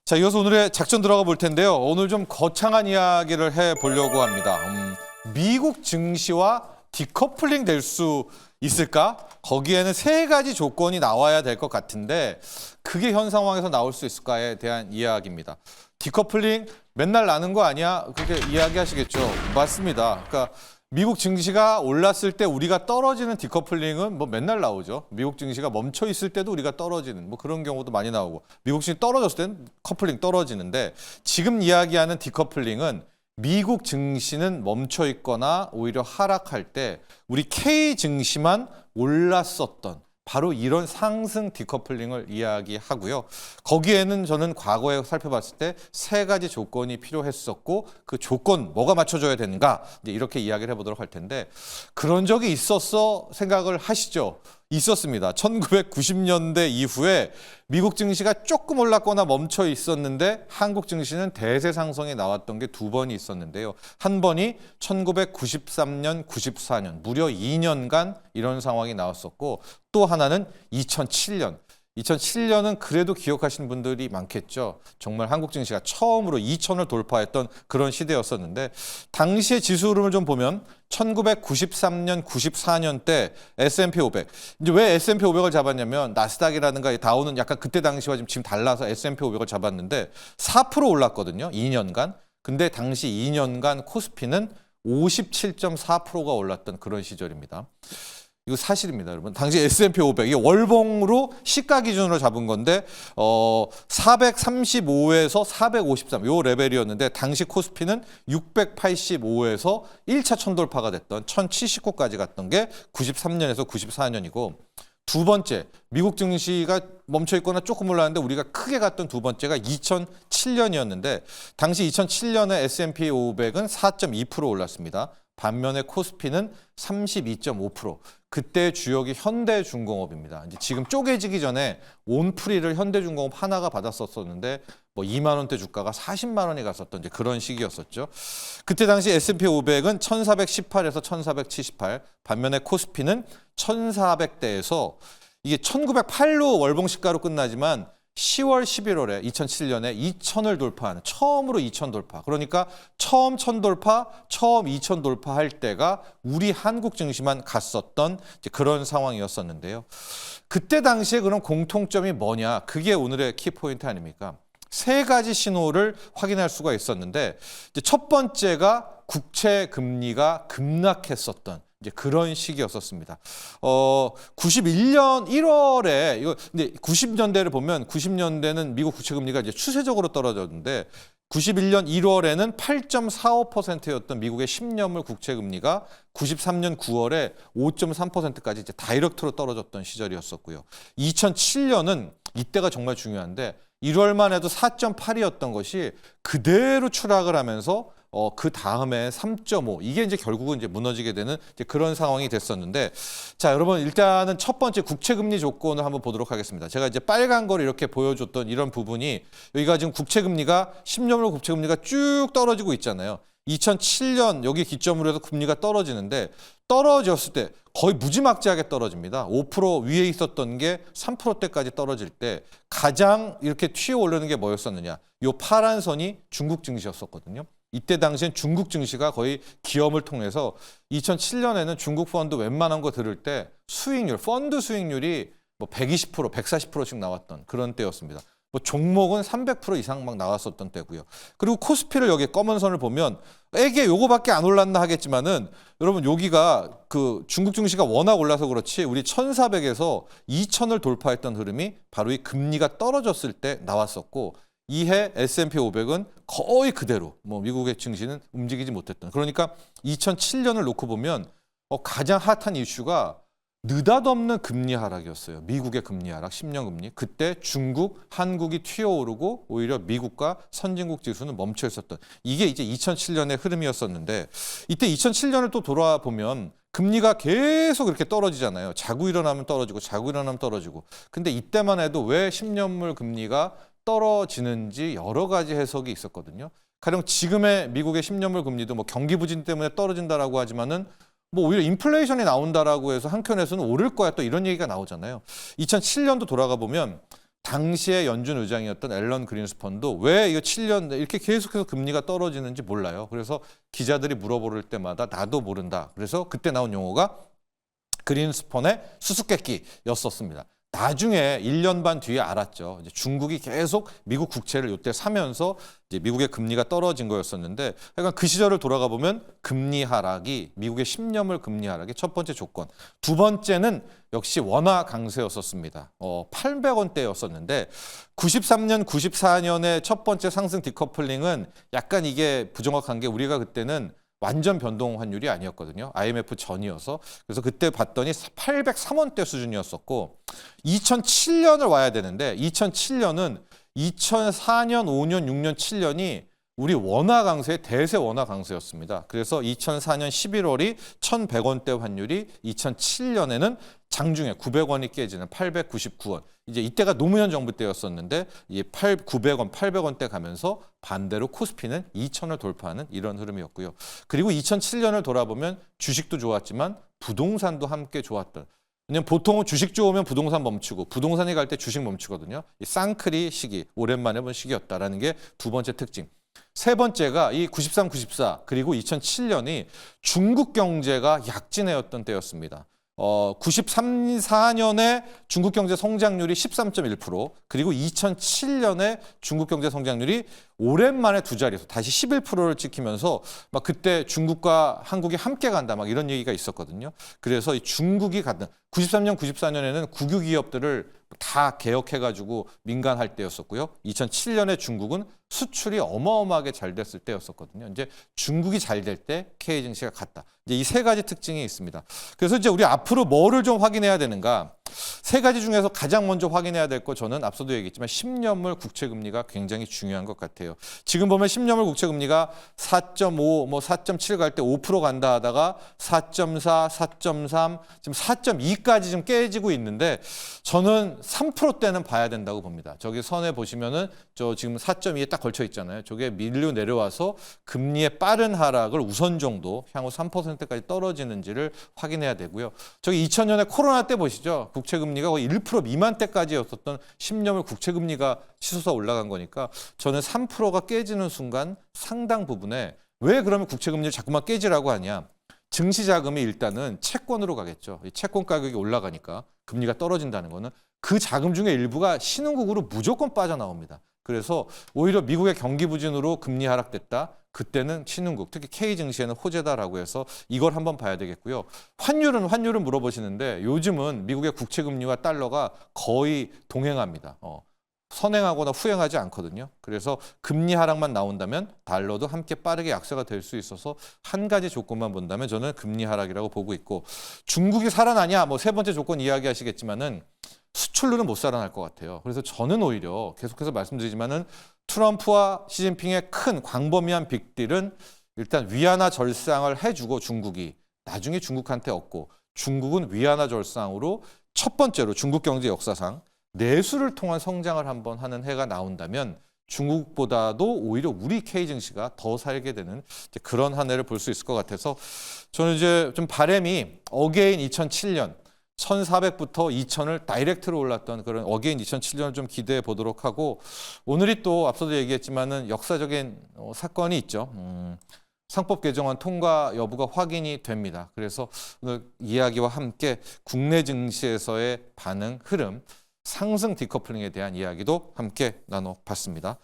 자, 이어서 오늘의 작전 들어가 볼 텐데요. 오늘 좀 거창한 이야기를 해보려고 합니다. 미국 증시와 디커플링 될 수 있을까? 거기에는 세 가지 조건이 나와야 될 것 같은데 그게 현 상황에서 나올 수 있을까에 대한 이야기입니다. 디커플링 맨날 나는 거 아니야? 그렇게 이야기하시겠죠. 맞습니다. 그러니까 미국 증시가 올랐을 때 우리가 떨어지는 디커플링은 뭐 맨날 나오죠. 미국 증시가 멈춰 있을 때도 우리가 떨어지는 뭐 그런 경우도 많이 나오고 미국 증시 떨어졌을 때는 커플링 떨어지는데 지금 이야기하는 디커플링은 미국 증시는 멈춰 있거나 오히려 하락할 때 우리 K 증시만 올랐었던 바로 이런 상승 디커플링을 이야기하고요. 거기에는 저는 과거에 살펴봤을 때 세 가지 조건이 필요했었고 그 조건 뭐가 맞춰줘야 되는가 이제 이렇게 이야기를 해보도록 할 텐데 그런 적이 있었어 생각을 하시죠? 있었습니다. 1990년대 이후에 미국 증시가 조금 올랐거나 멈춰 있었는데 한국 증시는 대세 상승이 나왔던 게 두 번이 있었는데요. 한 번이 1993년, 94년 무려 2년간 이런 상황이 나왔었고 또 하나는 2007년. 2007년은 그래도 기억하시는 분들이 많겠죠. 정말 한국 증시가 처음으로 2천을 돌파했던 그런 시대였었는데 당시의 지수 흐름을 좀 보면 1993년, 94년 때 S&P 500. 이제 왜 S&P 500을 잡았냐면 나스닥이라든가 다우는 약간 그때 당시와 지금 달라서 S&P 500을 잡았는데 4% 올랐거든요. 2년간. 근데 당시 2년간 코스피는 57.4%가 올랐던 그런 시절입니다. 이거 사실입니다, 여러분. 당시 S&P 500, 이게 월봉으로 시가 기준으로 잡은 건데 435에서 453, 요 레벨이었는데 당시 코스피는 685에서 1차 천돌파가 됐던 1079까지 갔던 게 93년에서 94년이고 두 번째, 미국 증시가 멈춰 있거나 조금 올랐는데 우리가 크게 갔던 두 번째가 2007년이었는데 당시 2007년에 S&P 500은 4.2% 올랐습니다. 반면에 코스피는 32.5%. 그때 주역이 현대중공업입니다. 이제 지금 쪼개지기 전에 온프리를 현대중공업 하나가 받았었는데 뭐 2만 원대 주가가 40만 원이 갔었던 이제 그런 시기였었죠. 그때 당시 S&P 500은 1418에서 1478, 반면에 코스피는 1400대에서 이게 1908로 월봉 시가로 끝나지만 10월, 11월에 2007년에 2천을 돌파하는 처음으로 2천 돌파. 그러니까 처음 1000 돌파, 처음 2000 돌파할 때가 우리 한국 증시만 갔었던 이제 그런 상황이었었는데요. 그때 당시에 그런 공통점이 뭐냐? 그게 오늘의 키포인트 아닙니까? 세 가지 신호를 확인할 수가 있었는데 이제 첫 번째가 국채 금리가 급락했었던 이제 그런 시기였었습니다. 91년 1월에 이거 근데 90년대를 보면 90년대는 미국 국채 금리가 이제 추세적으로 떨어졌는데 91년 1월에는 8.45%였던 미국의 10년물 국채 금리가 93년 9월에 5.3%까지 이제 다이렉트로 떨어졌던 시절이었었고요. 2007년은 이때가 정말 중요한데 1월만 해도 4.8이었던 것이 그대로 추락을 하면서 그 다음에 3.5 이게 이제 결국은 이제 무너지게 되는 이제 그런 상황이 됐었는데 자 여러분 일단은 첫 번째 국채금리 조건을 한번 보도록 하겠습니다. 제가 이제 빨간 걸 이렇게 보여줬던 이런 부분이 여기가 지금 국채금리가 10년물 국채금리가 쭉 떨어지고 있잖아요. 2007년 여기 기점으로 해서 금리가 떨어지는데 떨어졌을 때 거의 무지막지하게 떨어집니다. 5% 위에 있었던 게 3%대까지 떨어질 때 가장 이렇게 튀어 오르는 게 뭐였었느냐. 요 파란 선이 중국 증시였었거든요. 이때 당시엔 중국 증시가 거의 기업을 통해서 2007년에는 중국 펀드 웬만한 거 들을 때 수익률, 펀드 수익률이 뭐 120%, 140%씩 나왔던 그런 때였습니다. 뭐 종목은 300% 이상 막 나왔었던 때고요. 그리고 코스피를 여기 검은 선을 보면 이게 요거밖에 안 올랐나 하겠지만은 여러분 여기가 그 중국 증시가 워낙 올라서 그렇지 우리 1400에서 2000을 돌파했던 흐름이 바로 이 금리가 떨어졌을 때 나왔었고 이해 S&P 500은 거의 그대로 뭐 미국의 증시는 움직이지 못했던 그러니까 2007년을 놓고 보면 가장 핫한 이슈가 느닷없는 금리 하락이었어요. 미국의 금리 하락, 10년 금리. 그때 중국, 한국이 튀어오르고 오히려 미국과 선진국 지수는 멈춰 있었던 이게 이제 2007년의 흐름이었었는데 이때 2007년을 또 돌아보면 금리가 계속 이렇게 떨어지잖아요. 자고 일어나면 떨어지고 자고 일어나면 떨어지고. 근데 이때만 해도 왜 10년물 금리가 떨어지는지 여러 가지 해석이 있었거든요. 가령 지금의 미국의 10년물 금리도 뭐 경기 부진 때문에 떨어진다라고 하지만은 뭐 오히려 인플레이션이 나온다라고 해서 한켠에서는 오를 거야 또 이런 얘기가 나오잖아요. 2007년도 돌아가 보면 당시에 연준 의장이었던 앨런 그린스펀도 왜 이거 7년 이렇게 계속해서 금리가 떨어지는지 몰라요. 그래서 기자들이 물어볼 때마다 나도 모른다. 그래서 그때 나온 용어가 그린스펀의 수수께끼였었습니다. 나중에 1년 반 뒤에 알았죠. 이제 중국이 계속 미국 국채를 이때 사면서 이제 미국의 금리가 떨어진 거였었는데, 약간 그 시절을 돌아가 보면 금리 하락이 미국의 10년물 금리 하락의 첫 번째 조건. 두 번째는 역시 원화 강세였었습니다. 800원대였었는데 93년, 94년의 첫 번째 상승 디커플링은 약간 이게 부정확한 게 우리가 그때는 완전 변동 환율이 아니었거든요. IMF 전이어서. 그래서 그때 봤더니 803원대 수준이었었고 2007년을 와야 되는데 2007년은 2004년, 5년, 6년, 7년이 우리 원화 강세의 대세 원화 강세였습니다. 그래서 2004년 11월이 1,100원대 환율이 2007년에는 장중에 900원이 깨지는 899원. 이제 이때가 노무현 정부 때였었는데 이 900원, 800원대 가면서 반대로 코스피는 2,000을 돌파하는 이런 흐름이었고요. 그리고 2007년을 돌아보면 주식도 좋았지만 부동산도 함께 좋았던. 왜냐면 보통은 주식 좋으면 부동산 멈추고 부동산이 갈 때 주식 멈추거든요. 이 쌍크리 시기, 오랜만에 본 시기였다라는 게 두 번째 특징. 세 번째가 이 93, 94 그리고 2007년이 중국 경제가 약진해였던 때였습니다. 93, 4년에 중국 경제 성장률이 13.1%, 그리고 2007년에 중국 경제 성장률이 오랜만에 두 자리에서 다시 11%를 찍히면서 막 그때 중국과 한국이 함께 간다 막 이런 얘기가 있었거든요. 그래서 이 중국이 가든 93년, 94년에는 국유 기업들을 다 개혁해가지고 민간할 때였었고요. 2007년에 중국은 수출이 어마어마하게 잘 됐을 때였었거든요. 이제 중국이 잘 될 때 K 증시가 갔다. 이제 이 세 가지 특징이 있습니다. 그래서 이제 우리 앞으로 뭐를 좀 확인해야 되는가? 세 가지 중에서 가장 먼저 확인해야 될 거 저는 앞서도 얘기했지만 10년물 국채 금리가 굉장히 중요한 것 같아요. 지금 보면 10년물 국채 금리가 4.5, 뭐 4.7 갈 때 5% 간다 하다가 4.4, 4.3, 지금 4.2까지 좀 깨지고 있는데 저는 3%대는 봐야 된다고 봅니다. 저기 선에 보시면은 저 지금 4.2에 딱 걸쳐 있잖아요. 저게 밀려 내려와서 금리의 빠른 하락을 우선 정도 향후 3%까지 떨어지는지를 확인해야 되고요. 저기 2000년에 코로나 때 보시죠. 국채 금리가 거의 1% 미만대까지였었던 10년물 국채 금리가 치솟아 올라간 거니까 저는 3%가 깨지는 순간 상당 부분에 왜 그러면 국채 금리를 자꾸만 깨지라고 하냐? 증시 자금이 일단은 채권으로 가겠죠. 이 채권 가격이 올라가니까 금리가 떨어진다는 거는 그 자금 중에 일부가 신흥국으로 무조건 빠져나옵니다. 그래서 오히려 미국의 경기 부진으로 금리 하락됐다. 그때는 신흥국, 특히 K 증시에는 호재다라고 해서 이걸 한번 봐야 되겠고요. 환율은 물어보시는데 요즘은 미국의 국채 금리와 달러가 거의 동행합니다. 선행하거나 후행하지 않거든요. 그래서 금리 하락만 나온다면 달러도 함께 빠르게 약세가 될 수 있어서 한 가지 조건만 본다면 저는 금리 하락이라고 보고 있고, 중국이 살아나냐 뭐 세 번째 조건 이야기하시겠지만은 수출로는 못 살아날 것 같아요. 그래서 저는 오히려 계속해서 말씀드리지만은 트럼프와 시진핑의 큰 광범위한 빅딜은 일단 위안화 절상을 해주고 중국이 나중에 중국한테 얻고, 중국은 위안화 절상으로 첫 번째로 중국 경제 역사상 내수를 통한 성장을 한번 하는 해가 나온다면 중국보다도 오히려 우리 K 증시가 더 살게 되는 그런 한 해를 볼 수 있을 것 같아서 저는 이제 좀 바람이 어게인 2007년 1400부터 2000을 다이렉트로 올랐던 그런 어게인 2007년을 좀 기대해 보도록 하고, 오늘이 또 앞서도 얘기했지만은 역사적인 사건이 있죠. 상법 개정안 통과 여부가 확인이 됩니다. 그래서 오늘 이야기와 함께 국내 증시에서의 반응, 흐름, 상승 디커플링에 대한 이야기도 함께 나눠봤습니다.